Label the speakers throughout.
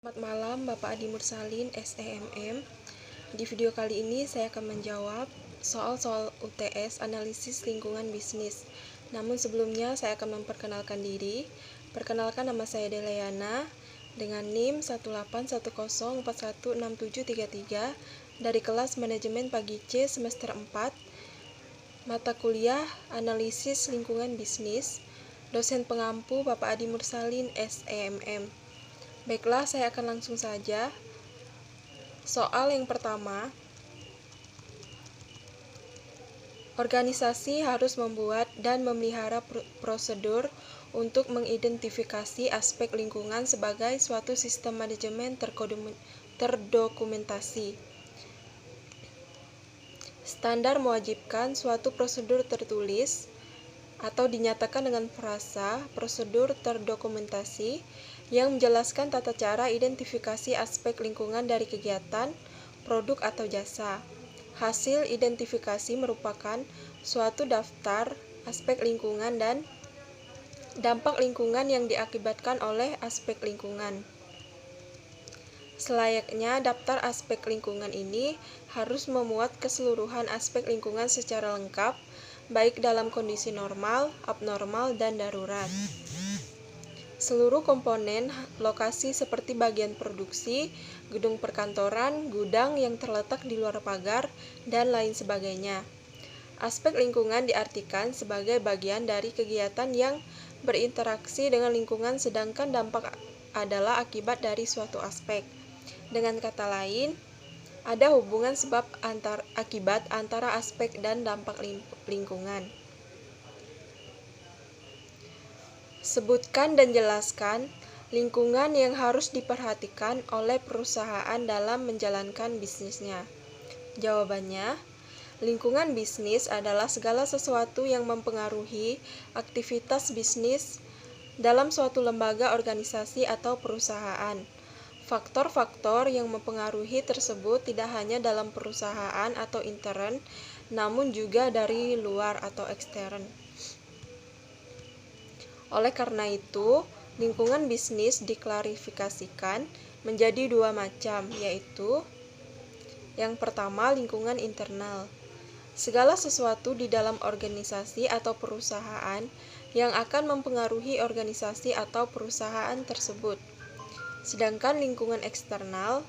Speaker 1: Selamat malam Bapak Adi Mursalin, SEMM. Di video kali ini saya akan menjawab soal-soal UTS analisis lingkungan bisnis. Namun sebelumnya saya akan memperkenalkan diri. Perkenalkan, nama saya Deleana dengan NIM 181041673 dari kelas Manajemen Pagi C semester 4, mata kuliah Analisis Lingkungan Bisnis, dosen pengampu Bapak Adi Mursalin, SEMM. Baiklah, saya akan langsung saja. Soal yang pertama, organisasi harus membuat dan memelihara prosedur untuk mengidentifikasi aspek lingkungan sebagai suatu sistem manajemen terdokumentasi. Standar mewajibkan suatu prosedur tertulis atau dinyatakan dengan frasa prosedur terdokumentasi yang menjelaskan tata cara identifikasi aspek lingkungan dari kegiatan, produk atau jasa. Hasil identifikasi merupakan suatu daftar aspek lingkungan dan dampak lingkungan yang diakibatkan oleh aspek lingkungan. Selayaknya daftar aspek lingkungan ini harus memuat keseluruhan aspek lingkungan secara lengkap, baik dalam kondisi normal, abnormal, dan darurat. Seluruh komponen lokasi seperti bagian produksi, gedung perkantoran, gudang yang terletak di luar pagar, dan lain sebagainya. Aspek lingkungan diartikan sebagai bagian dari kegiatan yang berinteraksi dengan lingkungan, sedangkan dampak adalah akibat dari suatu aspek. Dengan kata lain, ada hubungan sebab akibat antara aspek dan dampak lingkungan. Sebutkan dan jelaskan lingkungan yang harus diperhatikan oleh perusahaan dalam menjalankan bisnisnya. Jawabannya, lingkungan bisnis adalah segala sesuatu yang mempengaruhi aktivitas bisnis dalam suatu lembaga, organisasi, atau perusahaan. Faktor-faktor yang mempengaruhi tersebut tidak hanya dalam perusahaan atau intern, namun juga dari luar atau ekstern. Oleh karena itu, lingkungan bisnis diklarifikasikan menjadi dua macam, yaitu yang pertama, lingkungan internal. Segala sesuatu di dalam organisasi atau perusahaan yang akan mempengaruhi organisasi atau perusahaan tersebut. Sedangkan lingkungan eksternal,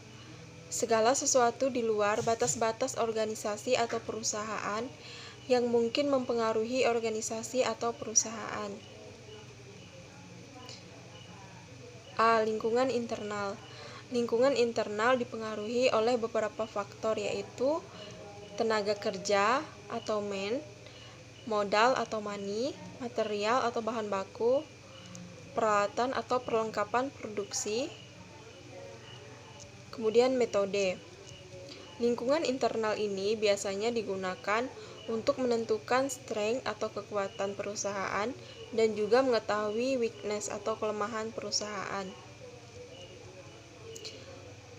Speaker 1: segala sesuatu di luar batas-batas organisasi atau perusahaan yang mungkin mempengaruhi organisasi atau perusahaan. A. Lingkungan internal. Lingkungan internal dipengaruhi oleh beberapa faktor, yaitu tenaga kerja atau man, modal atau money, material atau bahan baku, peralatan atau perlengkapan produksi, kemudian metode. Lingkungan internal ini biasanya digunakan untuk menentukan strength atau kekuatan perusahaan dan juga mengetahui weakness atau kelemahan perusahaan.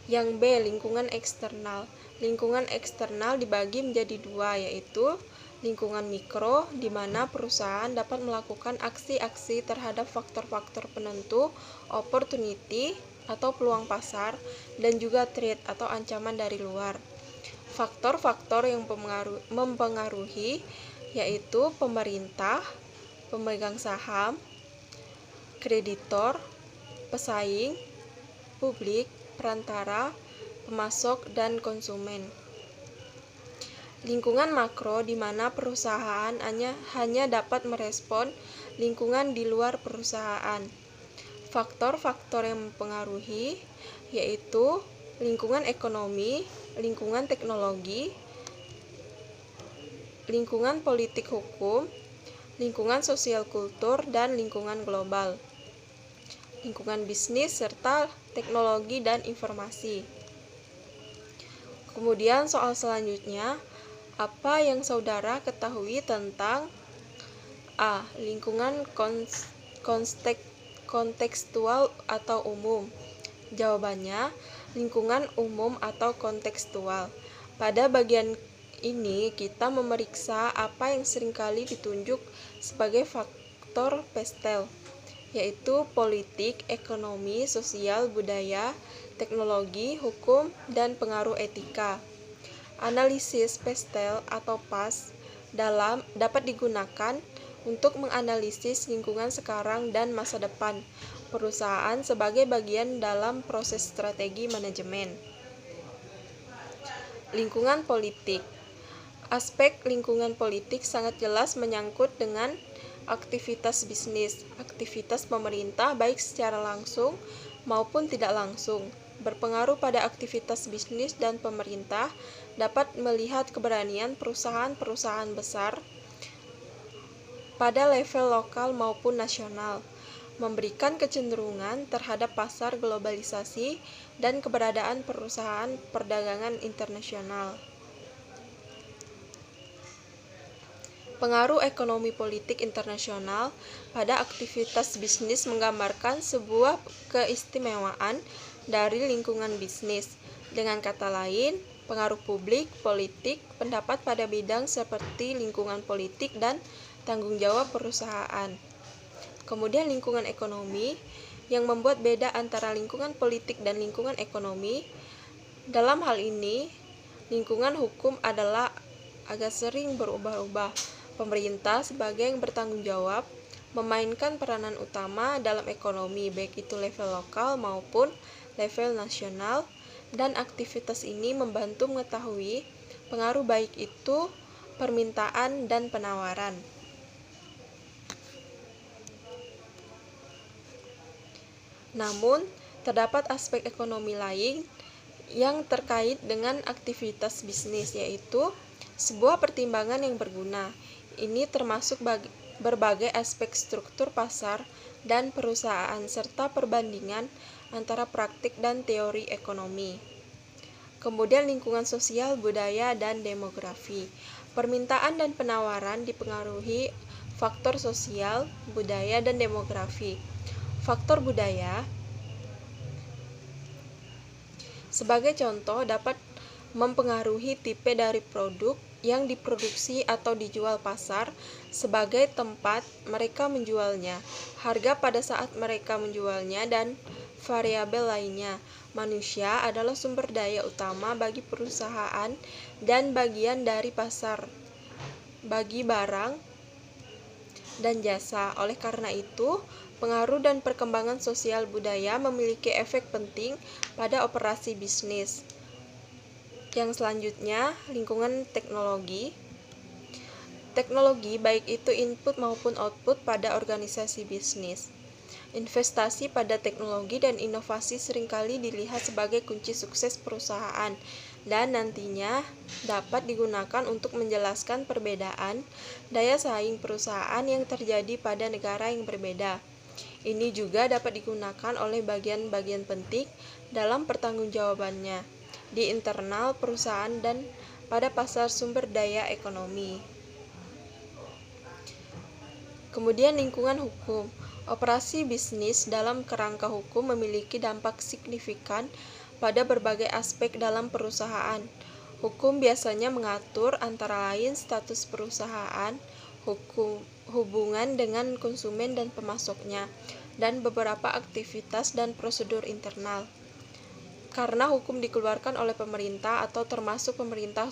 Speaker 1: Yang B. Lingkungan eksternal. Lingkungan eksternal dibagi menjadi dua, yaitu lingkungan mikro, di mana perusahaan dapat melakukan aksi-aksi terhadap faktor-faktor penentu, opportunity atau peluang pasar, dan juga threat atau ancaman dari luar. Faktor-faktor yang mempengaruhi yaitu pemerintah, pemegang saham, kreditor, pesaing, publik, perantara, pemasok, dan konsumen. Lingkungan makro, di mana perusahaan hanya dapat merespon lingkungan di luar perusahaan. Faktor-faktor yang mempengaruhi yaitu lingkungan ekonomi, lingkungan teknologi, lingkungan politik hukum, lingkungan sosial kultur, dan lingkungan global. Lingkungan bisnis serta teknologi dan informasi. Kemudian soal selanjutnya, apa yang saudara ketahui tentang A. Lingkungan kontekstual atau umum? Jawabannya, lingkungan umum atau kontekstual. Pada bagian ini kita memeriksa apa yang seringkali ditunjuk sebagai faktor pastel, yaitu politik, ekonomi, sosial, budaya, teknologi, hukum, dan pengaruh etika. Analisis PESTEL atau PAS dapat digunakan untuk menganalisis lingkungan sekarang dan masa depan perusahaan sebagai bagian dalam proses strategi manajemen. Lingkungan politik. Aspek lingkungan politik sangat jelas menyangkut dengan aktivitas bisnis, aktivitas pemerintah baik secara langsung maupun tidak langsung. Berpengaruh pada aktivitas bisnis dan pemerintah dapat melihat keberanian perusahaan-perusahaan besar pada level lokal maupun nasional, memberikan kecenderungan terhadap pasar globalisasi dan keberadaan perusahaan perdagangan internasional. Pengaruh ekonomi politik internasional pada aktivitas bisnis menggambarkan sebuah keistimewaan dari lingkungan bisnis. Dengan kata lain, pengaruh publik, politik, pendapat pada bidang seperti lingkungan politik dan tanggung jawab perusahaan. Kemudian lingkungan ekonomi yang membuat beda antara lingkungan politik dan lingkungan ekonomi. Dalam hal ini, lingkungan hukum adalah agak sering berubah-ubah. Pemerintah sebagai yang bertanggung jawab memainkan peranan utama dalam ekonomi, baik itu level lokal maupun level nasional, dan aktivitas ini membantu mengetahui pengaruh baik itu permintaan dan penawaran. Namun, terdapat aspek ekonomi lain yang terkait dengan aktivitas bisnis, yaitu sebuah pertimbangan yang berguna. Ini termasuk berbagai aspek struktur pasar dan perusahaan, serta perbandingan antara praktik dan teori ekonomi. Kemudian lingkungan sosial, budaya, dan demografi. Permintaan dan penawaran dipengaruhi faktor sosial, budaya, dan demografi. Faktor budaya, sebagai contoh, dapat mempengaruhi tipe dari produk yang diproduksi atau dijual pasar sebagai tempat mereka menjualnya, harga pada saat mereka menjualnya, dan variabel lainnya. Manusia adalah sumber daya utama bagi perusahaan dan bagian dari pasar bagi barang dan jasa. Oleh karena itu, pengaruh dan perkembangan sosial budaya memiliki efek penting pada operasi bisnis. Yang selanjutnya, lingkungan teknologi. Teknologi, baik itu input maupun output pada organisasi bisnis. Investasi pada teknologi dan inovasi seringkali dilihat sebagai kunci sukses perusahaan dan nantinya dapat digunakan untuk menjelaskan perbedaan daya saing perusahaan yang terjadi pada negara yang berbeda. Ini juga dapat digunakan oleh bagian-bagian penting dalam pertanggungjawabannya di internal perusahaan dan pada pasar sumber daya ekonomi. Kemudian lingkungan hukum. Operasi bisnis dalam kerangka hukum memiliki dampak signifikan pada berbagai aspek dalam perusahaan. Hukum biasanya mengatur antara lain status perusahaan, hubungan dengan konsumen dan pemasoknya, dan beberapa aktivitas dan prosedur internal. Karena hukum dikeluarkan oleh pemerintah atau termasuk pemerintah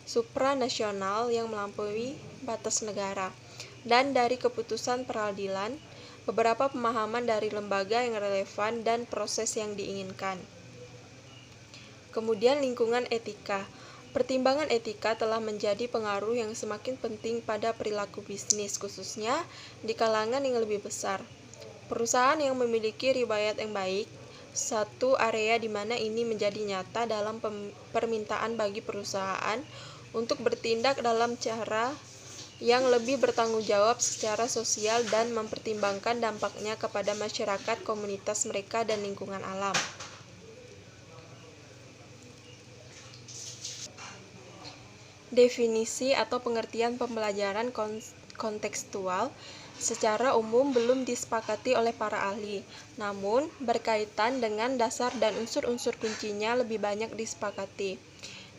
Speaker 1: supranasional yang melampaui batas negara, dan dari keputusan peradilan, beberapa pemahaman dari lembaga yang relevan dan proses yang diinginkan. Kemudian lingkungan etika. Pertimbangan etika telah menjadi pengaruh yang semakin penting pada perilaku bisnis, khususnya di kalangan yang lebih besar. Perusahaan yang memiliki riwayat yang baik, satu area di mana ini menjadi nyata dalam permintaan bagi perusahaan untuk bertindak dalam cara yang lebih bertanggung jawab secara sosial dan mempertimbangkan dampaknya kepada masyarakat, komunitas mereka, dan lingkungan alam. Definisi atau pengertian pembelajaran kontekstual secara umum belum disepakati oleh para ahli, namun berkaitan dengan dasar dan unsur-unsur kuncinya lebih banyak disepakati.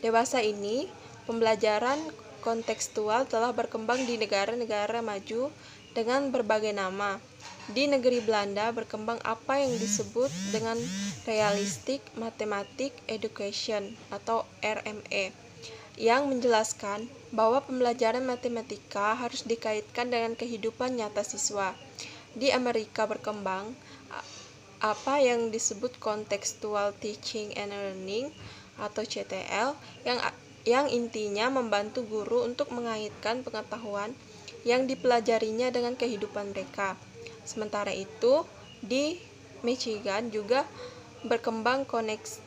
Speaker 1: Dewasa ini, pembelajaran kontekstual telah berkembang di negara-negara maju dengan berbagai nama. Di negeri Belanda berkembang apa yang disebut dengan Realistic Mathematic Education atau RME, yang menjelaskan bahwa pembelajaran matematika harus dikaitkan dengan kehidupan nyata siswa. Di Amerika berkembang apa yang disebut Contextual Teaching and Learning atau CTL, yang intinya membantu guru untuk mengaitkan pengetahuan yang dipelajarinya dengan kehidupan mereka. Sementara itu, di Michigan juga berkembang Connect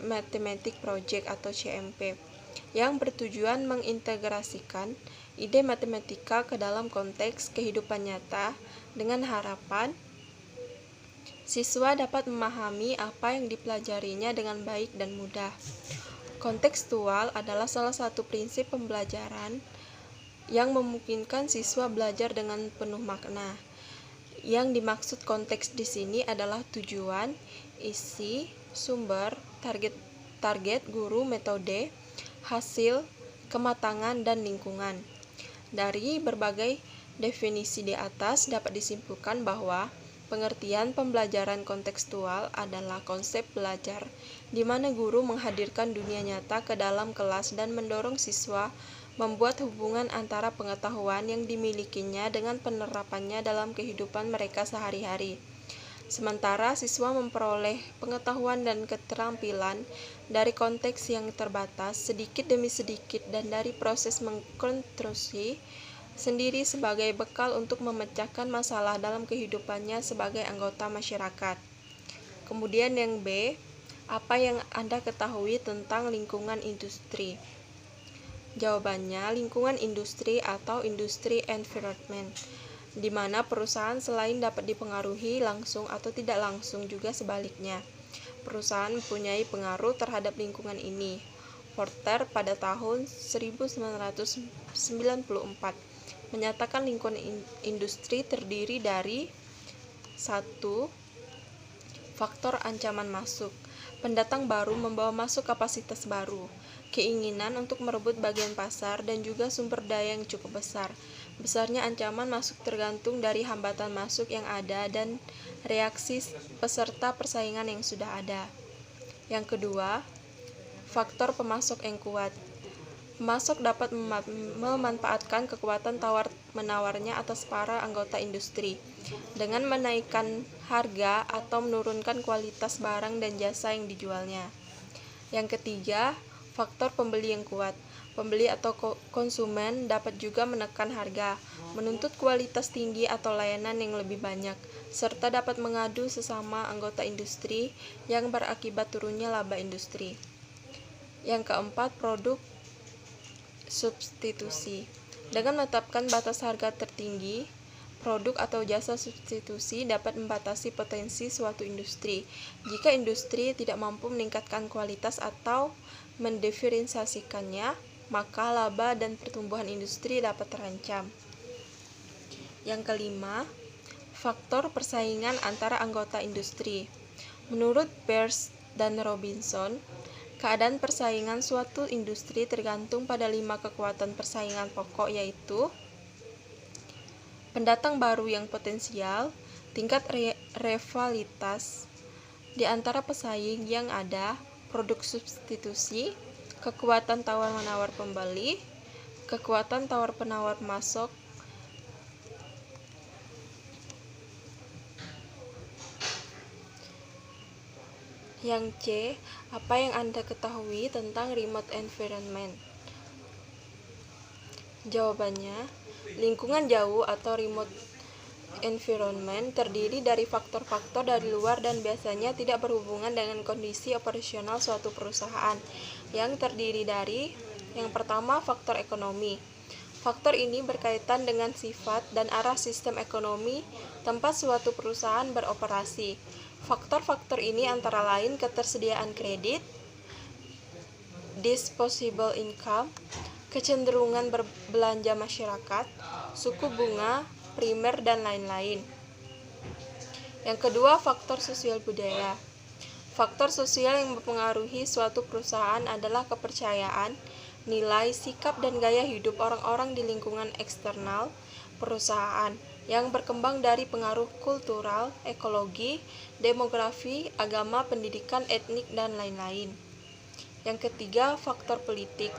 Speaker 1: Mathematics Project atau CMP, yang bertujuan mengintegrasikan ide matematika ke dalam konteks kehidupan nyata dengan harapan siswa dapat memahami apa yang dipelajarinya dengan baik dan mudah. Kontekstual adalah salah satu prinsip pembelajaran yang memungkinkan siswa belajar dengan penuh makna. Yang dimaksud konteks di sini adalah tujuan, isi, sumber, target guru, metode, hasil, kematangan, dan lingkungan. Dari berbagai definisi di atas dapat disimpulkan bahwa pengertian pembelajaran kontekstual adalah konsep belajar di mana guru menghadirkan dunia nyata ke dalam kelas dan mendorong siswa membuat hubungan antara pengetahuan yang dimilikinya dengan penerapannya dalam kehidupan mereka sehari-hari. Sementara siswa memperoleh pengetahuan dan keterampilan dari konteks yang terbatas sedikit demi sedikit dan dari proses mengkonstruksi sendiri sebagai bekal untuk memecahkan masalah dalam kehidupannya sebagai anggota masyarakat. Kemudian yang B, apa yang Anda ketahui tentang lingkungan industri? Jawabannya, lingkungan industri atau industry environment, di mana perusahaan selain dapat dipengaruhi langsung atau tidak langsung juga sebaliknya. Perusahaan mempunyai pengaruh terhadap lingkungan ini. Porter pada tahun 1994 menyatakan lingkungan industri terdiri dari 1. Faktor ancaman masuk. Pendatang baru membawa masuk kapasitas baru, keinginan untuk merebut bagian pasar, dan juga sumber daya yang cukup besar. Besarnya ancaman masuk tergantung dari hambatan masuk yang ada dan reaksi peserta persaingan yang sudah ada. Yang kedua, faktor pemasok yang kuat. Pemasok dapat memanfaatkan kekuatan tawar-menawarnya atas para anggota industri dengan menaikkan harga atau menurunkan kualitas barang dan jasa yang dijualnya. Yang ketiga, faktor pembeli yang kuat. Pembeli atau konsumen dapat juga menekan harga, menuntut kualitas tinggi atau layanan yang lebih banyak, serta dapat mengadu sesama anggota industri yang berakibat turunnya laba industri. Yang keempat, produk substitusi. Dengan menetapkan batas harga tertinggi, produk atau jasa substitusi dapat membatasi potensi suatu industri. Jika industri tidak mampu meningkatkan kualitas atau mendiferensiasikannya, maka laba dan pertumbuhan industri dapat terancam. Yang kelima, faktor persaingan antara anggota industri. Menurut Peirce dan Robinson, keadaan persaingan suatu industri tergantung pada 5 kekuatan persaingan pokok, yaitu pendatang baru yang potensial, tingkat rivalitas di antara pesaing yang ada, produk substitusi, kekuatan tawar-menawar pembeli, kekuatan tawar-penawar masuk, Yang C, apa yang Anda ketahui tentang remote environment? Jawabannya, lingkungan jauh atau remote environment terdiri dari faktor-faktor dari luar dan biasanya tidak berhubungan dengan kondisi operasional suatu perusahaan, yang terdiri dari yang pertama, faktor ekonomi. Faktor ini berkaitan dengan sifat dan arah sistem ekonomi tempat suatu perusahaan beroperasi. Faktor-faktor ini antara lain ketersediaan kredit, disposable income, kecenderungan berbelanja masyarakat, suku bunga, primer, dan lain-lain. Yang kedua, faktor sosial budaya. Faktor sosial yang mempengaruhi suatu perusahaan adalah kepercayaan, nilai, sikap, dan gaya hidup orang-orang di lingkungan eksternal perusahaan. yang berkembang dari pengaruh kultural, ekologi, demografi, agama, pendidikan, etnik, dan lain-lain. Yang ketiga, faktor politik.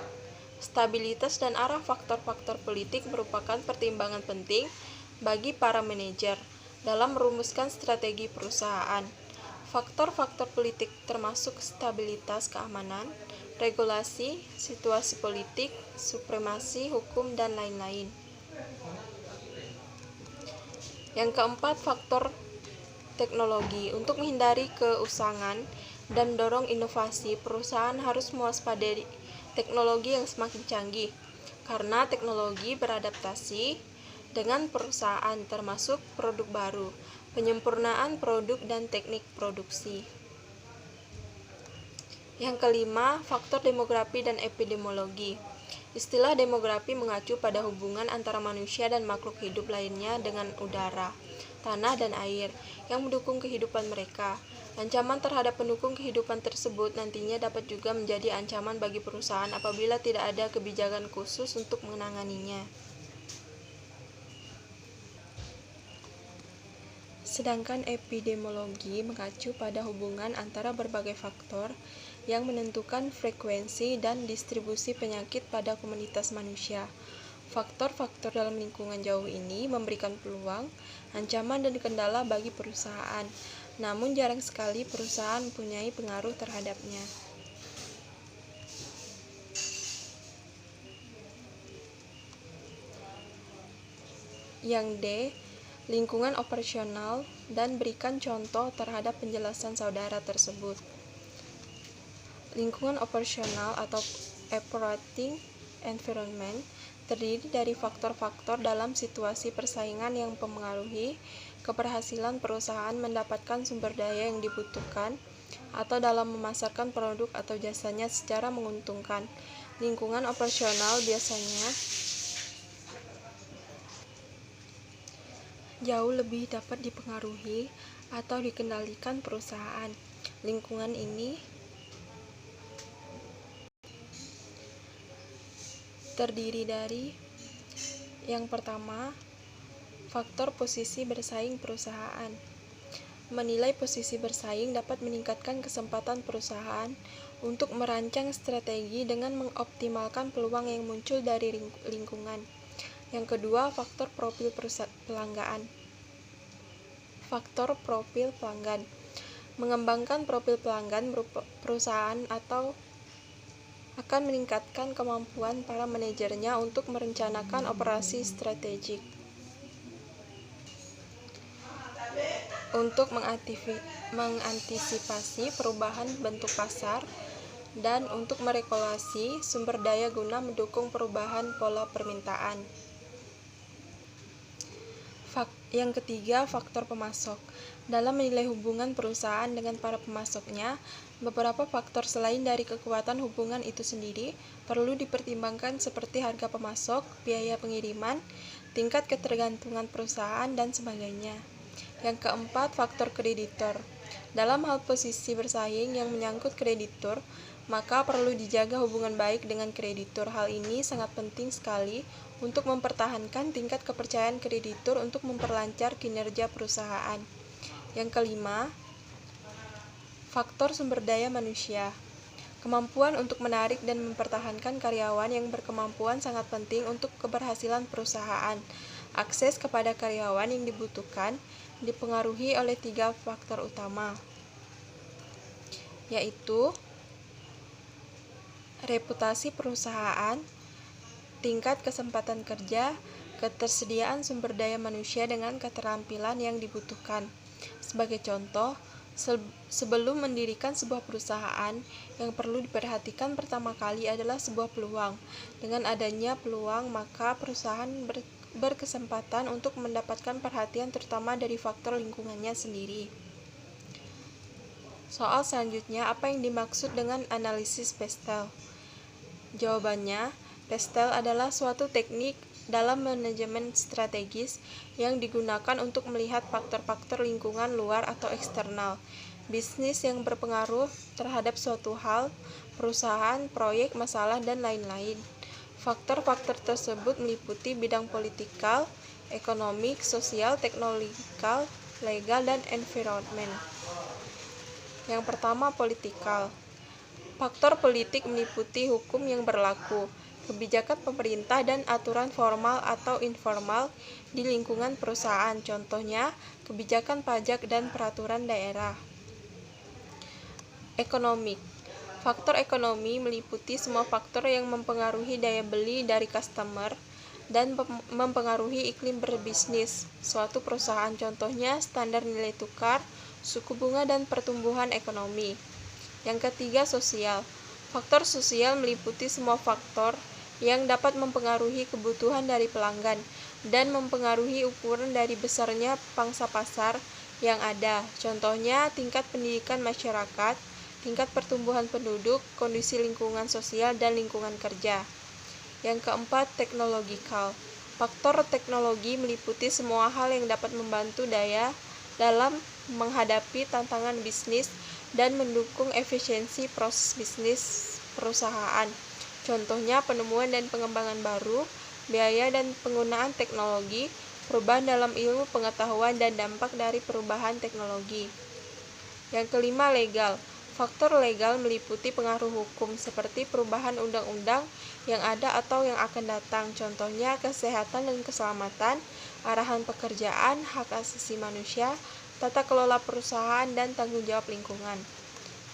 Speaker 1: Stabilitas dan arah faktor-faktor politik merupakan pertimbangan penting bagi para manajer dalam merumuskan strategi perusahaan. Faktor-faktor politik termasuk stabilitas keamanan, regulasi, situasi politik, supremasi hukum, dan lain-lain. Yang keempat, faktor teknologi. Untuk menghindari keusangan dan dorong inovasi, perusahaan harus mewaspadai teknologi yang semakin canggih, karena teknologi beradaptasi dengan perusahaan, termasuk produk baru, penyempurnaan produk, dan teknik produksi. Yang kelima, faktor demografi dan epidemiologi. Istilah demografi mengacu pada hubungan antara manusia dan makhluk hidup lainnya dengan udara, tanah, dan air yang mendukung kehidupan mereka. Ancaman terhadap pendukung kehidupan tersebut nantinya dapat juga menjadi ancaman bagi perusahaan apabila tidak ada kebijakan khusus untuk menanganinya. Sedangkan epidemiologi mengacu pada hubungan antara berbagai faktor yang menentukan frekuensi dan distribusi penyakit pada komunitas manusia. Faktor-faktor dalam lingkungan jauh ini memberikan peluang, ancaman, dan kendala bagi perusahaan, namun jarang sekali perusahaan mempunyai pengaruh terhadapnya. Yang D, lingkungan operasional, dan berikan contoh terhadap penjelasan saudara tersebut. Lingkungan operasional atau operating environment terdiri dari faktor-faktor dalam situasi persaingan yang mempengaruhi keberhasilan perusahaan mendapatkan sumber daya yang dibutuhkan atau dalam memasarkan produk atau jasanya secara menguntungkan. Lingkungan operasional biasanya jauh lebih dapat dipengaruhi atau dikendalikan perusahaan. Lingkungan ini terdiri dari yang pertama, faktor posisi bersaing perusahaan. Menilai posisi bersaing dapat meningkatkan kesempatan perusahaan untuk merancang strategi dengan mengoptimalkan peluang yang muncul dari lingkungan. Yang kedua, faktor profil pelanggan. Faktor profil pelanggan. Mengembangkan profil pelanggan perusahaan atau akan meningkatkan kemampuan para manajernya untuk merencanakan operasi strategik untuk mengantisipasi perubahan bentuk pasar dan untuk meregulasi sumber daya guna mendukung perubahan pola permintaan. Yang ketiga, faktor pemasok. Dalam menilai hubungan perusahaan dengan para pemasoknya, beberapa faktor selain dari kekuatan hubungan itu sendiri perlu dipertimbangkan seperti harga pemasok, biaya pengiriman, tingkat ketergantungan perusahaan, dan sebagainya. Yang keempat, faktor kreditor. Dalam hal posisi bersaing yang menyangkut kreditur, maka perlu dijaga hubungan baik dengan kreditur. Hal ini sangat penting sekali untuk mempertahankan tingkat kepercayaan kreditur untuk memperlancar kinerja perusahaan. Yang kelima, faktor sumber daya manusia. Kemampuan untuk menarik dan mempertahankan karyawan yang berkemampuan sangat penting untuk keberhasilan perusahaan. Akses kepada karyawan yang dibutuhkan dipengaruhi oleh 3 faktor utama, yaitu reputasi perusahaan, tingkat kesempatan kerja, ketersediaan sumber daya manusia dengan keterampilan yang dibutuhkan. Sebagai contoh, sebelum mendirikan sebuah perusahaan, yang perlu diperhatikan pertama kali adalah sebuah peluang. Dengan adanya peluang, maka perusahaan berkesempatan untuk mendapatkan perhatian terutama dari faktor lingkungannya sendiri. Soal selanjutnya, apa yang dimaksud dengan analisis PESTEL? Jawabannya, PESTEL adalah suatu teknik dalam manajemen strategis yang digunakan untuk melihat faktor-faktor lingkungan luar atau eksternal, bisnis yang berpengaruh terhadap suatu hal, perusahaan, proyek, masalah, dan lain-lain. Faktor-faktor tersebut meliputi bidang politikal, ekonomik, sosial, teknologikal, legal, dan environment. Yang pertama, politikal. Faktor politik meliputi hukum yang berlaku, kebijakan pemerintah, dan aturan formal atau informal di lingkungan perusahaan, contohnya kebijakan pajak dan peraturan daerah. Ekonomik. Faktor ekonomi meliputi semua faktor yang mempengaruhi daya beli dari customer dan mempengaruhi iklim berbisnis suatu perusahaan, contohnya standar nilai tukar, suku bunga, dan pertumbuhan ekonomi. Yang ketiga, sosial. Faktor sosial meliputi semua faktor yang dapat mempengaruhi kebutuhan dari pelanggan dan mempengaruhi ukuran dari besarnya pangsa pasar yang ada, contohnya tingkat pendidikan masyarakat, tingkat pertumbuhan penduduk, kondisi lingkungan sosial, dan lingkungan kerja. Yang keempat, teknologikal. Faktor teknologi meliputi semua hal yang dapat membantu daya dalam menghadapi tantangan bisnis dan mendukung efisiensi proses bisnis perusahaan. Contohnya penemuan dan pengembangan baru, biaya dan penggunaan teknologi, perubahan dalam ilmu pengetahuan, dan dampak dari perubahan teknologi. Yang kelima, legal. Faktor legal meliputi pengaruh hukum seperti perubahan undang-undang yang ada atau yang akan datang, contohnya kesehatan dan keselamatan, arahan pekerjaan, hak asasi manusia, tata kelola perusahaan, dan tanggung jawab lingkungan.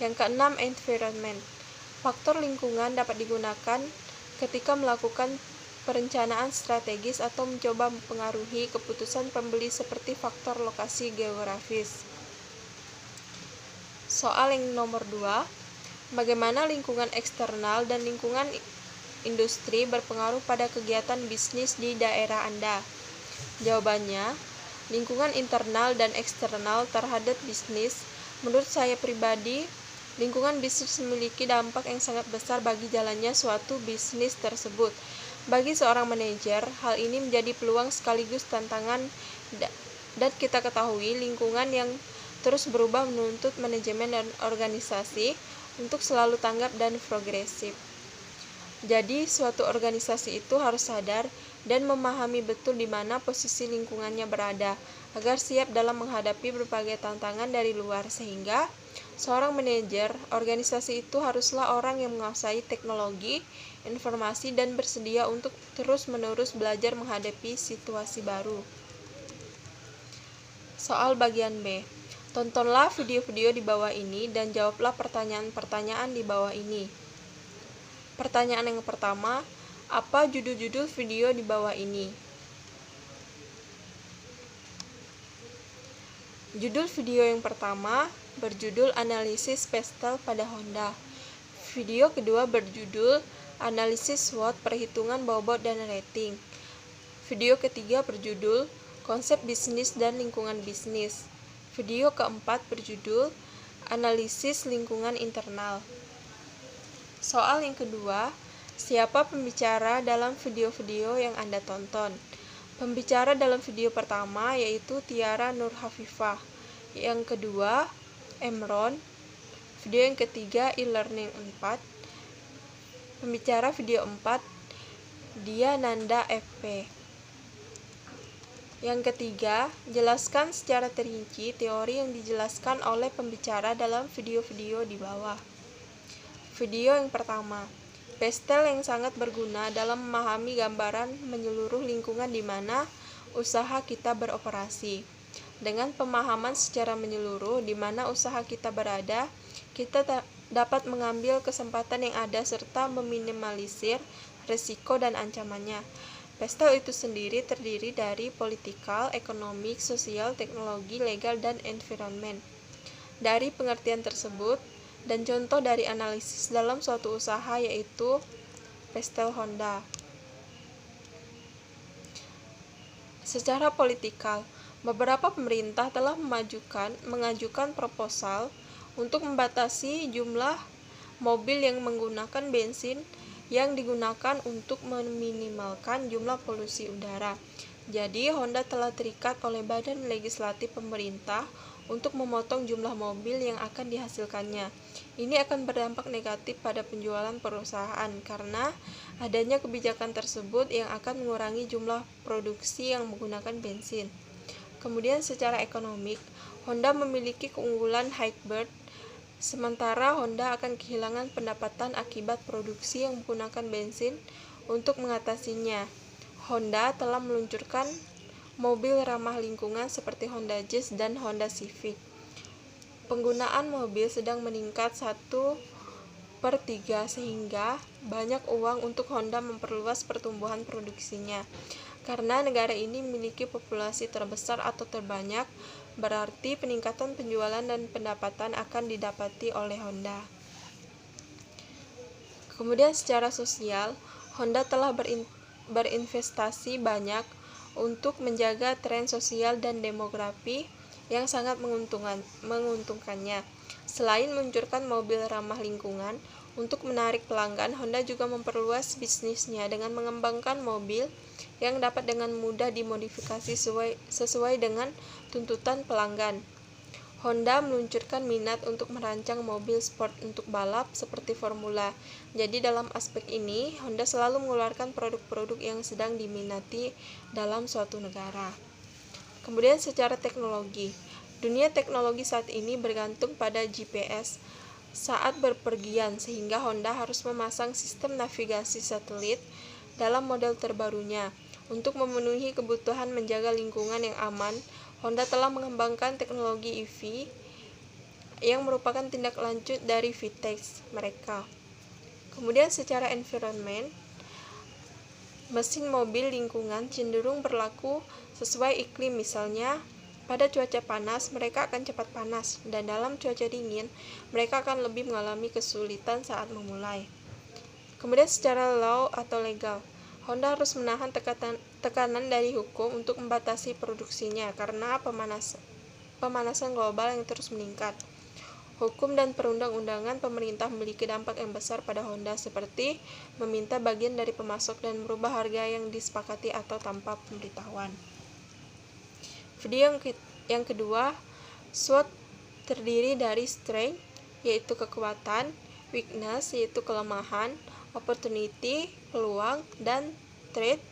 Speaker 1: Yang keenam, environment. Faktor lingkungan dapat digunakan ketika melakukan perencanaan strategis atau mencoba mempengaruhi keputusan pembeli seperti faktor lokasi geografis. Soal yang nomor 2, bagaimana lingkungan eksternal dan lingkungan industri berpengaruh pada kegiatan bisnis di daerah Anda? Jawabannya, lingkungan internal dan eksternal terhadap bisnis. Menurut saya pribadi, lingkungan bisnis memiliki dampak yang sangat besar bagi jalannya suatu bisnis tersebut. Bagi seorang manajer, hal ini menjadi peluang sekaligus tantangan, dan kita ketahui lingkungan yang terus berubah menuntut manajemen dan organisasi untuk selalu tanggap dan progresif. Jadi, suatu organisasi itu harus sadar dan memahami betul di mana posisi lingkungannya berada, agar siap dalam menghadapi berbagai tantangan dari luar, sehingga seorang manajer organisasi itu haruslah orang yang menguasai teknologi, informasi, dan bersedia untuk terus-menerus belajar menghadapi situasi baru. Soal bagian B. Tontonlah video-video di bawah ini dan jawablah pertanyaan-pertanyaan di bawah ini. Pertanyaan yang pertama, apa judul-judul video di bawah ini? Judul video yang pertama berjudul Analisis Pestel pada Honda. Video kedua berjudul Analisis SWOT Perhitungan Bobot dan Rating. Video ketiga berjudul Konsep Bisnis dan Lingkungan Bisnis. Video keempat berjudul Analisis Lingkungan Internal. Soal yang kedua, siapa pembicara dalam video-video yang Anda tonton? Pembicara dalam video pertama yaitu Tiara Nur Hafifah. Yang kedua, Emron. Video yang ketiga, e-learning 4. Pembicara video 4, Dia Nanda FP. Yang ketiga, jelaskan secara terinci teori yang dijelaskan oleh pembicara dalam video-video di bawah. Video yang pertama, pestel yang sangat berguna dalam memahami gambaran menyeluruh lingkungan di mana usaha kita beroperasi. Dengan pemahaman secara menyeluruh di mana usaha kita berada, kita dapat mengambil kesempatan yang ada serta meminimalisir risiko dan ancamannya. Pestel itu sendiri terdiri dari politikal, ekonomik, sosial, teknologi, legal, dan environment. Dari pengertian tersebut, dan contoh dari analisis dalam suatu usaha yaitu Pestel Honda. Secara politikal, beberapa pemerintah telah mengajukan proposal untuk membatasi jumlah mobil yang menggunakan bensin yang digunakan untuk meminimalkan jumlah polusi udara. Jadi, Honda telah terikat oleh Badan Legislatif Pemerintah untuk memotong jumlah mobil yang akan dihasilkannya. Ini akan berdampak negatif pada penjualan perusahaan karena adanya kebijakan tersebut yang akan mengurangi jumlah produksi yang menggunakan bensin. Kemudian secara ekonomik, Honda memiliki keunggulan Hybrid, sementara Honda akan kehilangan pendapatan akibat produksi yang menggunakan bensin. Untuk mengatasinya, Honda telah meluncurkan mobil ramah lingkungan seperti Honda Jazz dan Honda Civic. Penggunaan mobil sedang meningkat 1/3 sehingga banyak uang untuk Honda memperluas pertumbuhan produksinya. Karena negara ini memiliki populasi terbesar atau terbanyak, berarti peningkatan penjualan dan pendapatan akan didapati oleh Honda. Kemudian secara sosial, Honda telah berinvestasi banyak untuk menjaga tren sosial dan demografi yang sangat menguntungkannya. Selain meluncurkan mobil ramah lingkungan, untuk menarik pelanggan, Honda juga memperluas bisnisnya dengan mengembangkan mobil yang dapat dengan mudah dimodifikasi sesuai dengan tuntutan pelanggan. Honda meluncurkan minat untuk merancang mobil sport untuk balap seperti Formula. Jadi dalam aspek ini, Honda selalu mengeluarkan produk-produk yang sedang diminati dalam suatu negara. Kemudian secara teknologi, dunia teknologi saat ini bergantung pada GPS saat berpergian, sehingga Honda harus memasang sistem navigasi satelit dalam model terbarunya. Untuk memenuhi kebutuhan menjaga lingkungan yang aman, Honda telah mengembangkan teknologi EV yang merupakan tindak lanjut dari VTEC mereka. Kemudian secara environment, mesin mobil lingkungan cenderung berlaku sesuai iklim. Misalnya, pada cuaca panas, mereka akan cepat panas, dan dalam cuaca dingin, mereka akan lebih mengalami kesulitan saat memulai. Kemudian secara law atau legal, Honda harus menahan tekanan dari hukum untuk membatasi produksinya karena pemanasan global yang terus meningkat. Hukum dan perundang-undangan pemerintah memiliki dampak yang besar pada Honda, seperti meminta bagian dari pemasok dan merubah harga yang disepakati atau tanpa pemberitahuan. Video yang kedua, SWOT terdiri dari strength, yaitu kekuatan, weakness, yaitu kelemahan, opportunity, peluang, dan threat,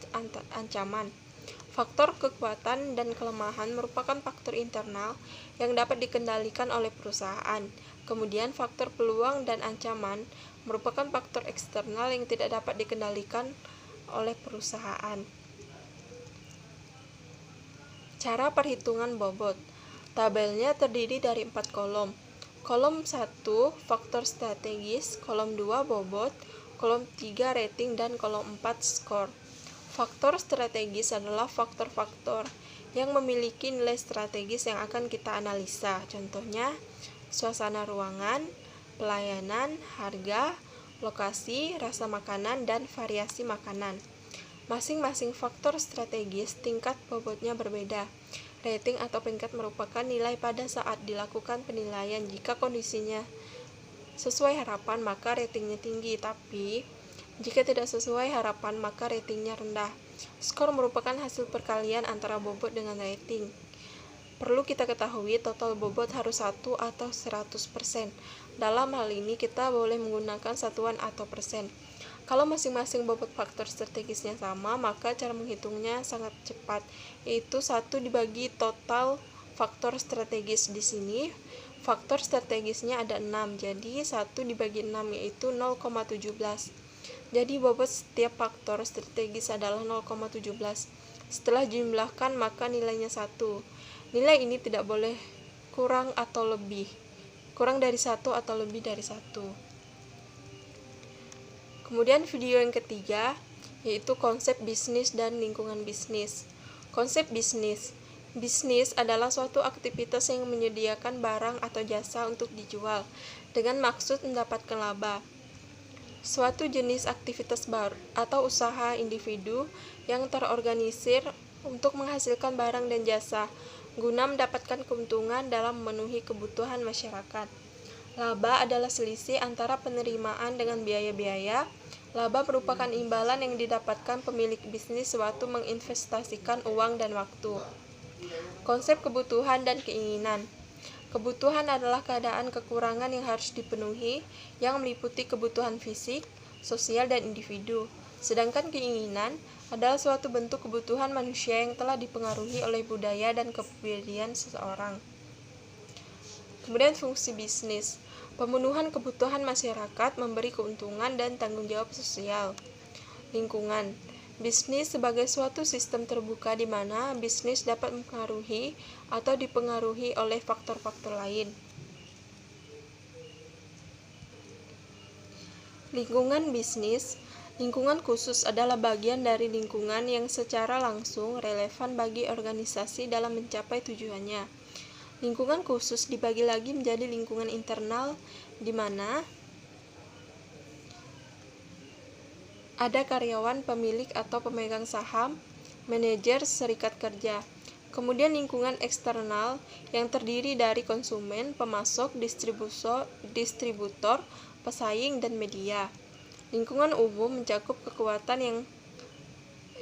Speaker 1: ancaman. Faktor kekuatan dan kelemahan merupakan faktor internal yang dapat dikendalikan oleh perusahaan. Kemudian faktor peluang dan ancaman merupakan faktor eksternal yang tidak dapat dikendalikan oleh perusahaan. Cara perhitungan bobot. Tabelnya terdiri dari 4 kolom. Kolom 1, faktor strategis, kolom 2, bobot, kolom 3, rating, dan kolom 4, skor. Faktor strategis adalah faktor-faktor yang memiliki nilai strategis yang akan kita analisa. Contohnya, suasana ruangan, pelayanan, harga, lokasi, rasa makanan, dan variasi makanan. Masing-masing faktor strategis tingkat bobotnya berbeda. Rating atau peringkat merupakan nilai pada saat dilakukan penilaian. Jika kondisinya sesuai harapan, maka ratingnya tinggi, tapi jika tidak sesuai harapan, maka ratingnya rendah. Skor merupakan hasil perkalian antara bobot dengan rating. Perlu kita ketahui, total bobot harus 1 atau 100%. Dalam hal ini, kita boleh menggunakan satuan atau persen. Kalau masing-masing bobot faktor strategisnya sama, maka cara menghitungnya sangat cepat, yaitu 1 dibagi total faktor strategis. Di sini, faktor strategisnya ada 6, jadi 1 dibagi 6 yaitu 0,17. Jadi bobot setiap faktor strategis adalah 0,17. Setelah dijumlahkan, maka nilainya 1. Nilai ini tidak boleh kurang dari 1 atau lebih dari 1. Kemudian video yang ketiga, yaitu konsep bisnis dan lingkungan bisnis. Konsep bisnis. Bisnis adalah suatu aktivitas yang menyediakan barang atau jasa untuk dijual dengan maksud mendapatkan laba. Suatu jenis aktivitas baru atau usaha individu yang terorganisir untuk menghasilkan barang dan jasa guna mendapatkan keuntungan dalam memenuhi kebutuhan masyarakat. Laba adalah selisih antara penerimaan dengan biaya-biaya. Laba merupakan imbalan yang didapatkan pemilik bisnis sewaktu menginvestasikan uang dan waktu. Konsep kebutuhan dan keinginan. Kebutuhan adalah keadaan kekurangan yang harus dipenuhi, yang meliputi kebutuhan fisik, sosial, dan individu. Sedangkan keinginan adalah suatu bentuk kebutuhan manusia yang telah dipengaruhi oleh budaya dan kepribadian seseorang. Kemudian fungsi bisnis. Pemenuhan kebutuhan masyarakat, memberi keuntungan dan tanggung jawab sosial. Lingkungan. Bisnis sebagai suatu sistem terbuka di mana bisnis dapat mempengaruhi atau dipengaruhi oleh faktor-faktor lain. Lingkungan bisnis. Lingkungan khusus adalah bagian dari lingkungan yang secara langsung relevan bagi organisasi dalam mencapai tujuannya. Lingkungan khusus dibagi lagi menjadi lingkungan internal, di mana ada karyawan, pemilik atau pemegang saham, manajer, serikat kerja. Kemudian lingkungan eksternal yang terdiri dari konsumen, pemasok, distributor, pesaing, dan media. Lingkungan umum mencakup kekuatan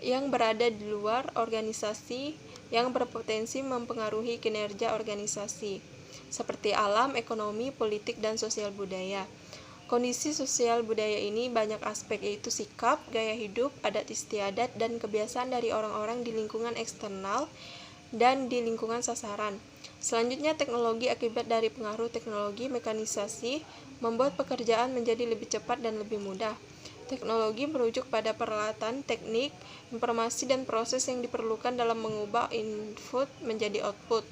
Speaker 1: yang berada di luar organisasi yang berpotensi mempengaruhi kinerja organisasi, seperti alam, ekonomi, politik, dan sosial budaya. Kondisi sosial budaya ini banyak aspek, yaitu sikap, gaya hidup, adat istiadat, dan kebiasaan dari orang-orang di lingkungan eksternal dan di lingkungan sasaran. Selanjutnya, teknologi. Akibat dari pengaruh teknologi mekanisasi membuat pekerjaan menjadi lebih cepat dan lebih mudah. Teknologi merujuk pada peralatan, teknik, informasi, dan proses yang diperlukan dalam mengubah input menjadi output.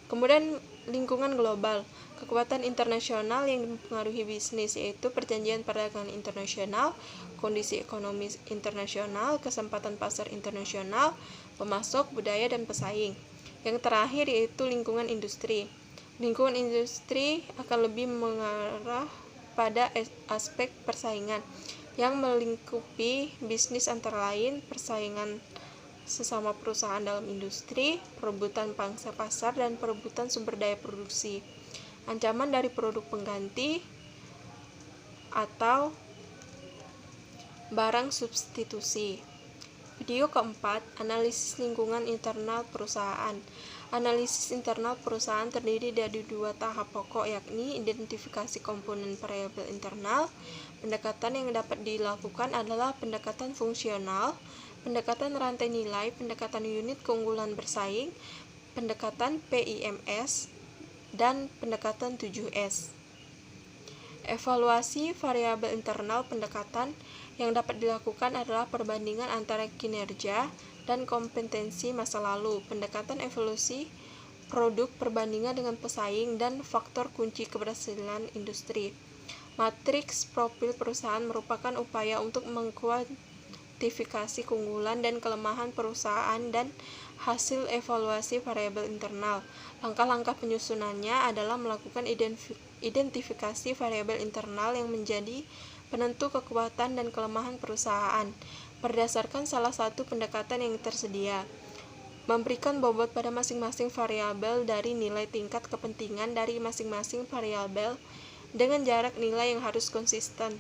Speaker 1: Kemudian lingkungan global. Kekuatan internasional yang mempengaruhi bisnis, yaitu perjanjian perdagangan internasional, kondisi ekonomi internasional, kesempatan pasar internasional, pemasok, budaya, dan pesaing. Yang terakhir yaitu lingkungan industri. Lingkungan industri akan lebih mengarah pada aspek persaingan yang melingkupi bisnis, antara lain persaingan sesama perusahaan dalam industri, perebutan pangsa pasar, dan perebutan sumber daya produksi. Ancaman dari produk pengganti atau barang substitusi. Video keempat, analisis lingkungan internal perusahaan. Analisis internal perusahaan terdiri dari dua tahap pokok, yakni identifikasi komponen variabel internal. Pendekatan yang dapat dilakukan adalah pendekatan fungsional, pendekatan rantai nilai, pendekatan unit keunggulan bersaing, pendekatan PIMS, dan pendekatan 7S. Evaluasi variabel internal. Pendekatan yang dapat dilakukan adalah perbandingan antara kinerja dan kompetensi masa lalu. Pendekatan evolusi produk, perbandingan dengan pesaing, dan faktor kunci keberhasilan industri. Matriks profil perusahaan merupakan upaya untuk mengkuantifikasi keunggulan dan kelemahan perusahaan dan hasil evaluasi variabel internal. Langkah-langkah penyusunannya adalah melakukan identifikasi variabel internal yang menjadi penentu kekuatan dan kelemahan perusahaan berdasarkan salah satu pendekatan yang tersedia. Memberikan bobot pada masing-masing variabel dari nilai tingkat kepentingan dari masing-masing variabel dengan jarak nilai yang harus konsisten.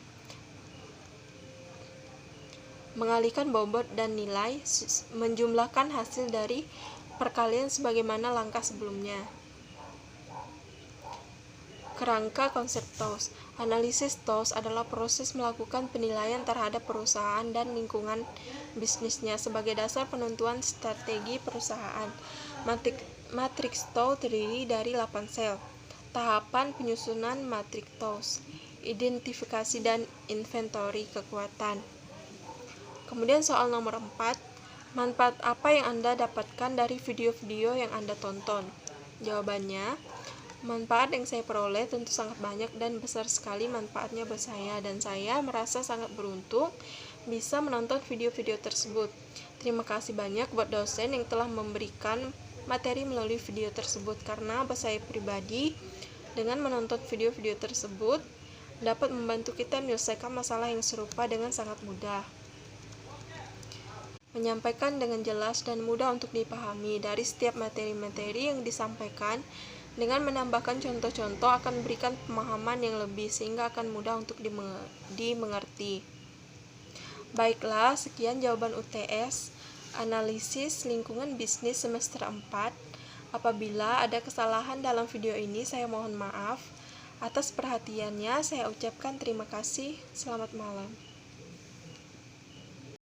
Speaker 1: Mengalihkan bobot dan nilai, menjumlahkan hasil dari perkalian sebagaimana langkah sebelumnya. Kerangka konsep TOWS. Analisis TOWS adalah proses melakukan penilaian terhadap perusahaan dan lingkungan bisnisnya sebagai dasar penentuan strategi perusahaan. Matriks TOWS terdiri dari 8 sel. Tahapan penyusunan matriks TOWS. Identifikasi dan inventory kekuatan. Kemudian soal nomor 4, manfaat apa yang Anda dapatkan dari video-video yang Anda tonton? Jawabannya, manfaat yang saya peroleh tentu sangat banyak dan besar sekali manfaatnya buat saya, dan saya merasa sangat beruntung bisa menonton video-video tersebut. Terima kasih banyak buat dosen yang telah memberikan materi melalui video tersebut, karena buat saya pribadi, dengan menonton video-video tersebut dapat membantu kita menyelesaikan masalah yang serupa dengan sangat mudah. Menyampaikan dengan jelas dan mudah untuk dipahami dari setiap materi-materi yang disampaikan, dengan menambahkan contoh-contoh akan memberikan pemahaman yang lebih sehingga akan mudah untuk dimengerti. Baiklah, sekian jawaban UTS analisis lingkungan bisnis semester 4. Apabila ada kesalahan dalam video ini, saya mohon maaf. Atas perhatiannya, saya ucapkan terima kasih. Selamat malam.